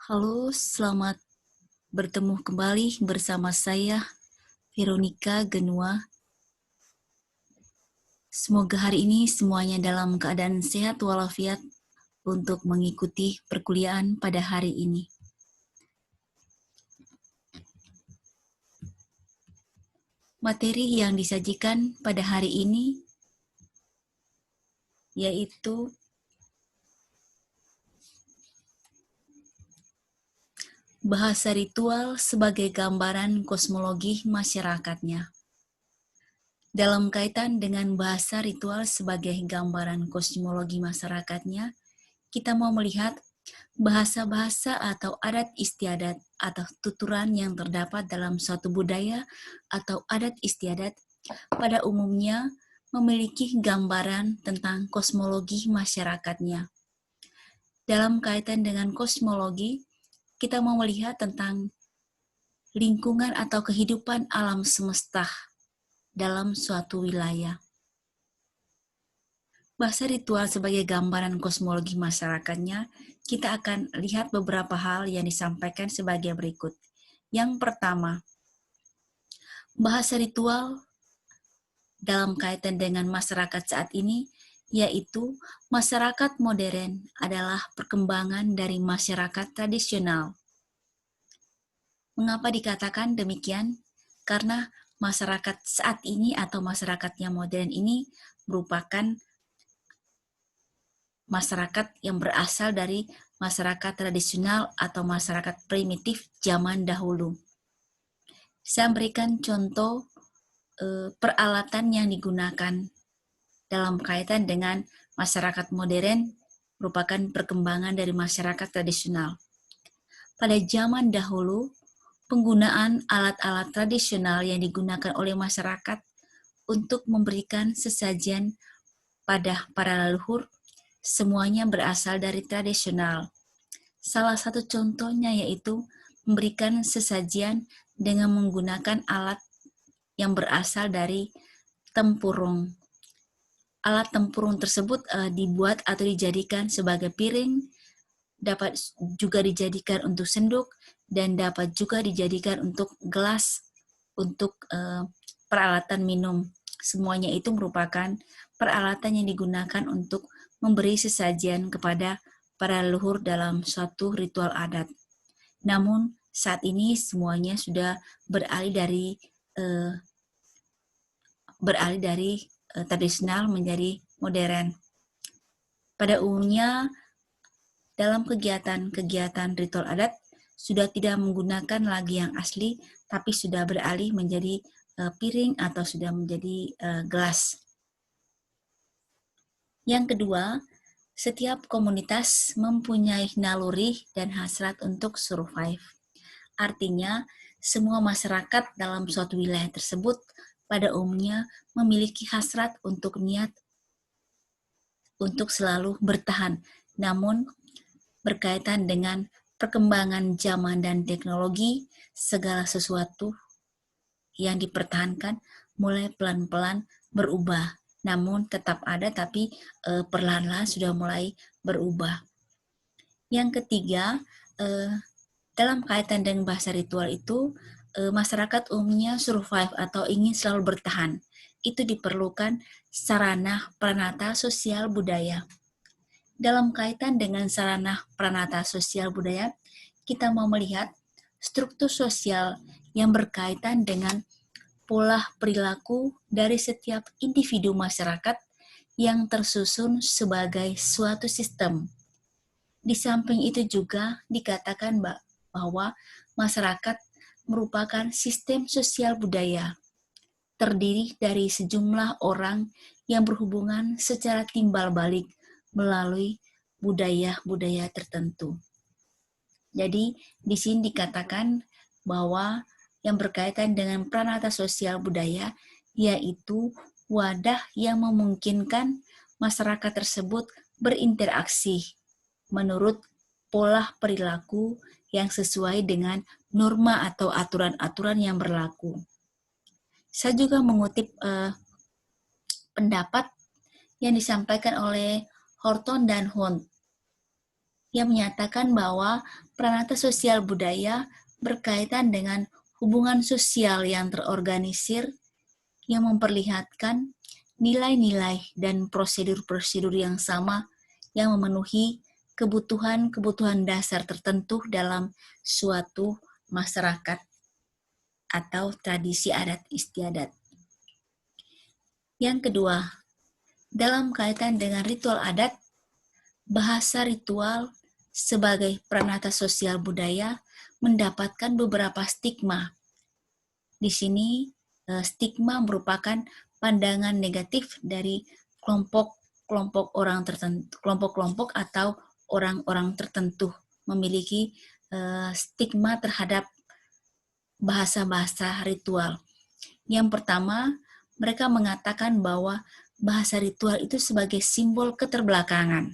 Halo, selamat bertemu kembali bersama saya, Veronica Genua. Semoga hari ini semuanya dalam keadaan sehat walafiat untuk mengikuti perkuliahan pada hari ini. Materi yang disajikan pada hari ini yaitu bahasa ritual sebagai gambaran kosmologi masyarakatnya. Dalam kaitan dengan bahasa ritual sebagai gambaran kosmologi masyarakatnya, kita mau melihat bahasa-bahasa atau adat istiadat atau tuturan yang terdapat dalam suatu budaya atau adat istiadat pada umumnya memiliki gambaran tentang kosmologi masyarakatnya. Dalam kaitan dengan kosmologi, kita mau melihat tentang lingkungan atau kehidupan alam semesta dalam suatu wilayah. Bahasa ritual sebagai gambaran kosmologi masyarakatnya, kita akan lihat beberapa hal yang disampaikan sebagai berikut. Yang pertama, bahasa ritual dalam kaitan dengan masyarakat saat ini, yaitu masyarakat modern adalah perkembangan dari masyarakat tradisional. Mengapa dikatakan demikian? Karena masyarakat saat ini atau masyarakat yang modern ini merupakan masyarakat yang berasal dari masyarakat tradisional atau masyarakat primitif zaman dahulu. Saya berikan contoh peralatan yang digunakan dalam kaitan dengan masyarakat modern merupakan perkembangan dari masyarakat tradisional. Pada zaman dahulu, penggunaan alat-alat tradisional yang digunakan oleh masyarakat untuk memberikan sesajian pada para leluhur semuanya berasal dari tradisional. Salah satu contohnya yaitu memberikan sesajian dengan menggunakan alat yang berasal dari tempurung. Alat tempurung tersebut dibuat atau dijadikan sebagai piring, dapat juga dijadikan untuk sendok, dan dapat juga dijadikan untuk gelas, untuk peralatan minum. Semuanya itu merupakan peralatan yang digunakan untuk memberi sesajian kepada para leluhur dalam suatu ritual adat. Namun saat ini semuanya sudah beralih dari tradisional menjadi modern. Pada umumnya dalam kegiatan-kegiatan ritual adat sudah tidak menggunakan lagi yang asli, tapi sudah beralih menjadi piring atau sudah menjadi gelas. Yang kedua, setiap komunitas mempunyai naluri dan hasrat untuk survive. Artinya, semua masyarakat dalam suatu wilayah tersebut pada umumnya memiliki hasrat untuk niat untuk selalu bertahan. Namun, berkaitan dengan perkembangan zaman dan teknologi, segala sesuatu yang dipertahankan mulai pelan-pelan berubah. Namun tetap ada, tapi perlahan-lahan sudah mulai berubah. Yang ketiga, dalam kaitan dengan bahasa ritual itu, masyarakat umumnya survive atau ingin selalu bertahan. Itu diperlukan sarana pranata sosial budaya. Dalam kaitan dengan sarana pranata sosial budaya, kita mau melihat struktur sosial yang berkaitan dengan pola perilaku dari setiap individu masyarakat yang tersusun sebagai suatu sistem. Di samping itu juga dikatakan bahwa masyarakat merupakan sistem sosial budaya, terdiri dari sejumlah orang yang berhubungan secara timbal balik melalui budaya-budaya tertentu. Jadi di sini dikatakan bahwa yang berkaitan dengan pranata sosial budaya yaitu wadah yang memungkinkan masyarakat tersebut berinteraksi menurut pola perilaku yang sesuai dengan norma atau aturan-aturan yang berlaku. Saya juga mengutip pendapat yang disampaikan oleh Horton dan Hunt. yang menyatakan bahwa peranata sosial budaya berkaitan dengan hubungan sosial yang terorganisir yang memperlihatkan nilai-nilai dan prosedur-prosedur yang sama yang memenuhi kebutuhan-kebutuhan dasar tertentu dalam suatu masyarakat atau tradisi adat istiadat. Yang kedua, dalam kaitan dengan ritual adat, bahasa ritual sebagai peranata sosial budaya mendapatkan beberapa stigma. Di sini, stigma merupakan pandangan negatif dari kelompok-kelompok orang tertentu, kelompok-kelompok atau orang-orang tertentu memiliki stigma terhadap bahasa-bahasa ritual. Yang pertama, mereka mengatakan bahwa bahasa ritual itu sebagai simbol keterbelakangan.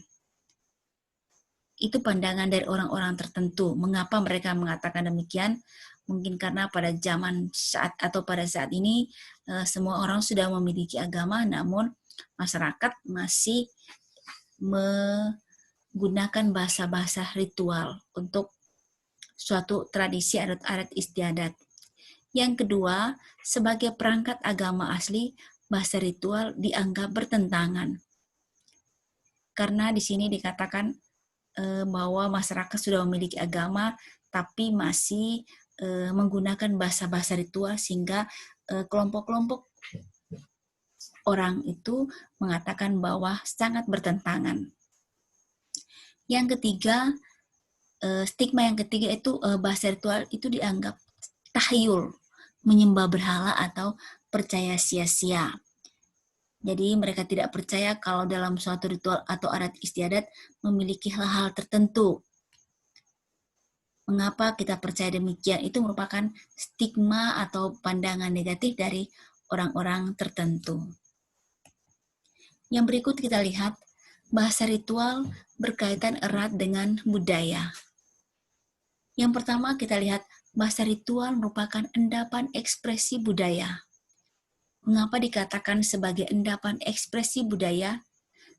Itu pandangan dari orang-orang tertentu. Mengapa mereka mengatakan demikian? Mungkin karena pada saat ini semua orang sudah memiliki agama, namun masyarakat masih menggunakan bahasa-bahasa ritual untuk suatu tradisi adat istiadat. Yang kedua, sebagai perangkat agama asli, bahasa ritual dianggap bertentangan. Karena di sini dikatakan bahwa masyarakat sudah memiliki agama, tapi masih menggunakan bahasa-bahasa ritual, sehingga kelompok-kelompok orang itu mengatakan bahwa sangat bertentangan. Yang ketiga, stigma yang ketiga itu bahasa ritual itu dianggap tahyul, menyembah berhala atau percaya sia-sia. Jadi mereka tidak percaya kalau dalam suatu ritual atau adat istiadat memiliki hal-hal tertentu. Mengapa kita percaya demikian? Itu merupakan stigma atau pandangan negatif dari orang-orang tertentu. Yang berikut kita lihat, bahasa ritual berkaitan erat dengan budaya. Yang pertama kita lihat, bahasa ritual merupakan endapan ekspresi budaya. Mengapa dikatakan sebagai endapan ekspresi budaya?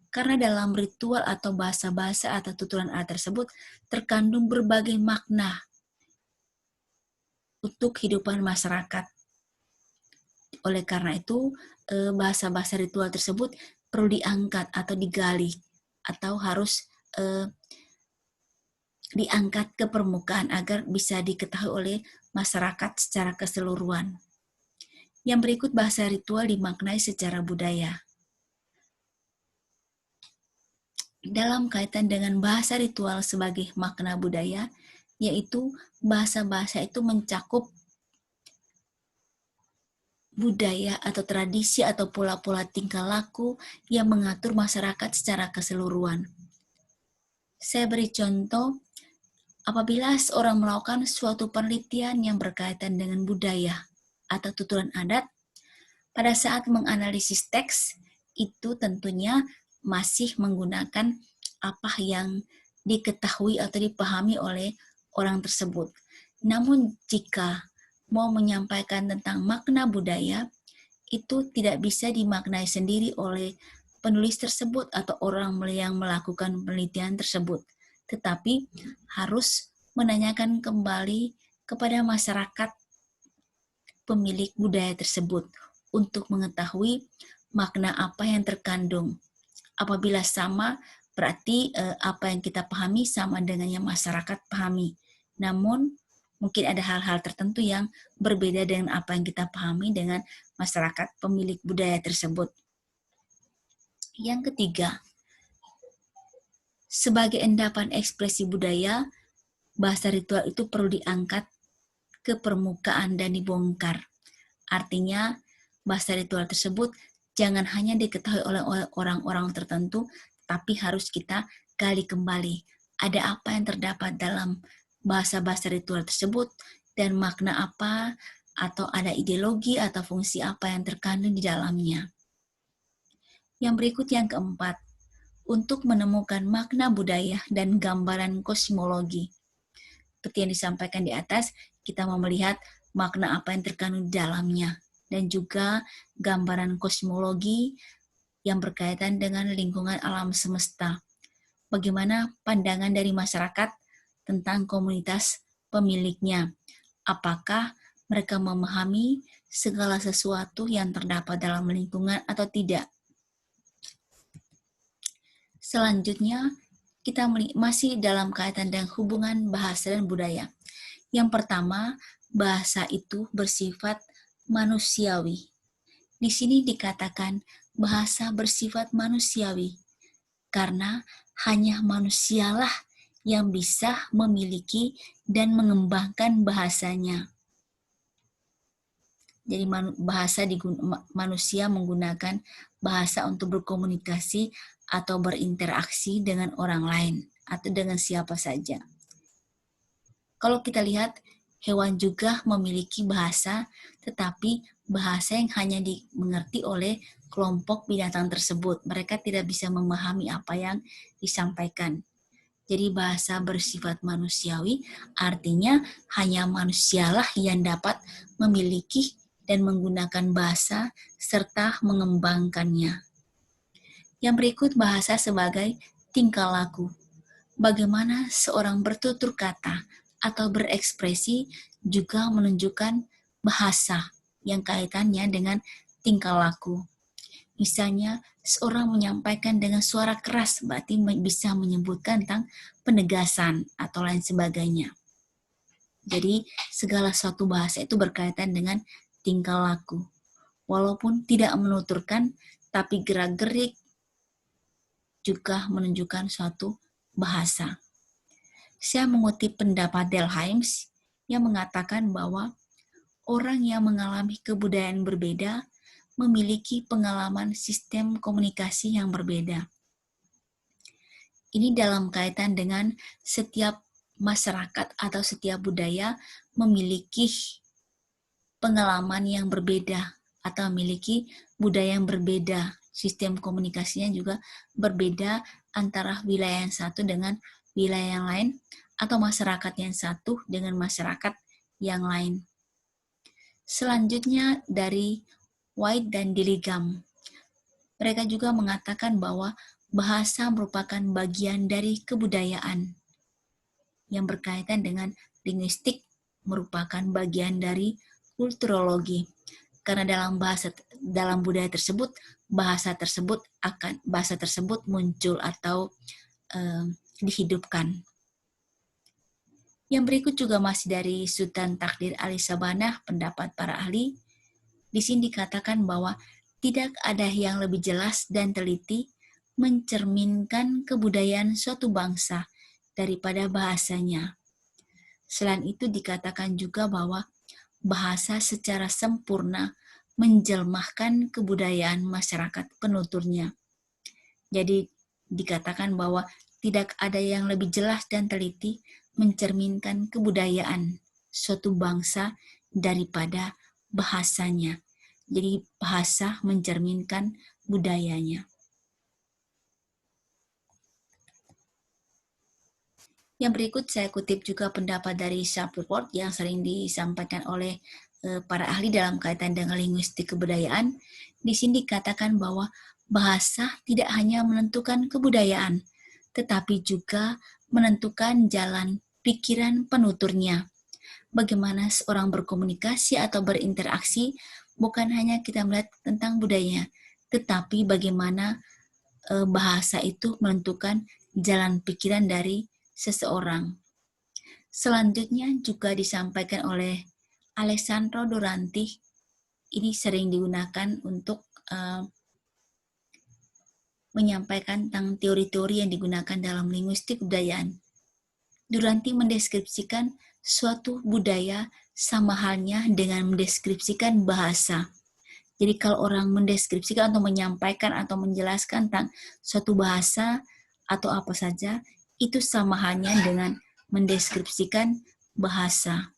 Karena dalam ritual atau bahasa-bahasa atau tuturan adat tersebut terkandung berbagai makna untuk kehidupan masyarakat. Oleh karena itu, bahasa-bahasa ritual tersebut perlu diangkat atau digali, atau harus diangkat ke permukaan agar bisa diketahui oleh masyarakat secara keseluruhan. Yang berikut, bahasa ritual dimaknai secara budaya. Dalam kaitan dengan bahasa ritual sebagai makna budaya, yaitu bahasa-bahasa itu mencakup budaya atau tradisi atau pola-pola tingkah laku yang mengatur masyarakat secara keseluruhan. Saya beri contoh, apabila seorang melakukan suatu penelitian yang berkaitan dengan budaya atau tuturan adat, pada saat menganalisis teks, itu tentunya masih menggunakan apa yang diketahui atau dipahami oleh orang tersebut. Namun jika mau menyampaikan tentang makna budaya, itu tidak bisa dimaknai sendiri oleh penulis tersebut atau orang yang melakukan penelitian tersebut, tetapi harus menanyakan kembali kepada masyarakat pemilik budaya tersebut untuk mengetahui makna apa yang terkandung. Apabila sama, berarti apa yang kita pahami sama dengan yang masyarakat pahami. Namun, mungkin ada hal-hal tertentu yang berbeda dengan apa yang kita pahami dengan masyarakat pemilik budaya tersebut. Yang ketiga, sebagai endapan ekspresi budaya, bahasa ritual itu perlu diangkat ke permukaan dan dibongkar. Artinya, bahasa ritual tersebut jangan hanya diketahui oleh orang-orang tertentu, tapi harus kita gali kembali. Ada apa yang terdapat dalam bahasa-bahasa ritual tersebut, dan makna apa, atau ada ideologi atau fungsi apa yang terkandung di dalamnya. Yang berikut yang keempat, untuk menemukan makna budaya dan gambaran kosmologi. Seperti yang disampaikan di atas, kita mau melihat makna apa yang terkandung di dalamnya, dan juga gambaran kosmologi yang berkaitan dengan lingkungan alam semesta. bagaimana pandangan dari masyarakat tentang komunitas pemiliknya. Apakah mereka memahami segala sesuatu yang terdapat dalam lingkungan atau tidak. Selanjutnya, kita masih dalam kaitan dengan hubungan bahasa dan budaya. Yang pertama, bahasa itu bersifat manusiawi. Di sini dikatakan bahasa bersifat manusiawi, karena hanya manusialah yang bisa memiliki dan mengembangkan bahasanya. Jadi manusia menggunakan bahasa untuk berkomunikasi atau berinteraksi dengan orang lain atau dengan siapa saja. Kalau kita lihat, hewan juga memiliki bahasa, tetapi bahasa yang hanya dimengerti oleh kelompok binatang tersebut. Mereka tidak bisa memahami apa yang disampaikan. Jadi bahasa bersifat manusiawi artinya hanya manusialah yang dapat memiliki dan menggunakan bahasa serta mengembangkannya. Yang berikut bahasa sebagai tingkah laku. Bagaimana seorang bertutur kata atau berekspresi juga menunjukkan bahasa yang kaitannya dengan tingkah laku. Misalnya, seorang menyampaikan dengan suara keras, berarti bisa menyebutkan tentang penegasan atau lain sebagainya. Jadi, segala suatu bahasa itu berkaitan dengan tingkah laku. Walaupun tidak menuturkan, tapi gerak-gerik juga menunjukkan suatu bahasa. Saya mengutip pendapat Delheims yang mengatakan bahwa orang yang mengalami kebudayaan berbeda memiliki pengalaman sistem komunikasi yang berbeda. Ini dalam kaitan dengan setiap masyarakat atau setiap budaya memiliki pengalaman yang berbeda atau memiliki budaya yang berbeda. Sistem komunikasinya juga berbeda antara wilayah yang satu dengan wilayah yang lain atau masyarakat yang satu dengan masyarakat yang lain. Selanjutnya dari White dan Dillingham. Mereka juga mengatakan bahwa bahasa merupakan bagian dari kebudayaan yang berkaitan dengan linguistik merupakan bagian dari kulturologi. Karena dalam budaya tersebut bahasa tersebut muncul atau dihidupkan. Yang berikut juga masih dari Sultan Takdir Ali Sabanah, pendapat para ahli. Di sini dikatakan bahwa tidak ada yang lebih jelas dan teliti mencerminkan kebudayaan suatu bangsa daripada bahasanya. Selain itu dikatakan juga bahwa bahasa secara sempurna menjelmahkan kebudayaan masyarakat penuturnya. Jadi dikatakan bahwa tidak ada yang lebih jelas dan teliti mencerminkan kebudayaan suatu bangsa daripada bahasanya. Jadi bahasa mencerminkan budayanya. Yang berikut saya kutip juga pendapat dari Shapiro yang sering disampaikan oleh para ahli dalam kaitan dengan linguistik kebudayaan. Di sini dikatakan bahwa bahasa tidak hanya menentukan kebudayaan, tetapi juga menentukan jalan pikiran penuturnya. Bagaimana seorang berkomunikasi atau berinteraksi, bukan hanya kita melihat tentang budayanya, tetapi bagaimana bahasa itu menentukan jalan pikiran dari seseorang. Selanjutnya juga disampaikan oleh Alessandro Duranti. Ini sering digunakan untuk menyampaikan tentang teori-teori yang digunakan dalam linguistik kebudayaan. Duranti mendeskripsikan suatu budaya sama halnya dengan mendeskripsikan bahasa. Jadi kalau orang mendeskripsikan atau menyampaikan atau menjelaskan tentang suatu bahasa atau apa saja, itu sama halnya dengan mendeskripsikan bahasa.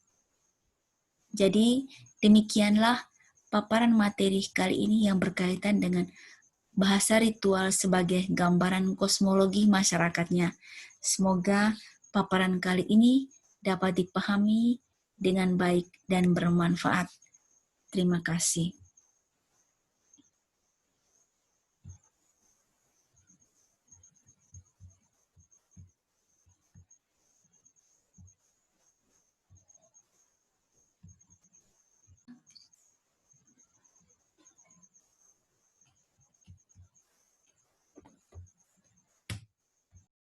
Jadi demikianlah paparan materi kali ini yang berkaitan dengan bahasa ritual sebagai gambaran kosmologi masyarakatnya. Semoga paparan kali ini dapat dipahami dengan baik dan bermanfaat. Terima kasih.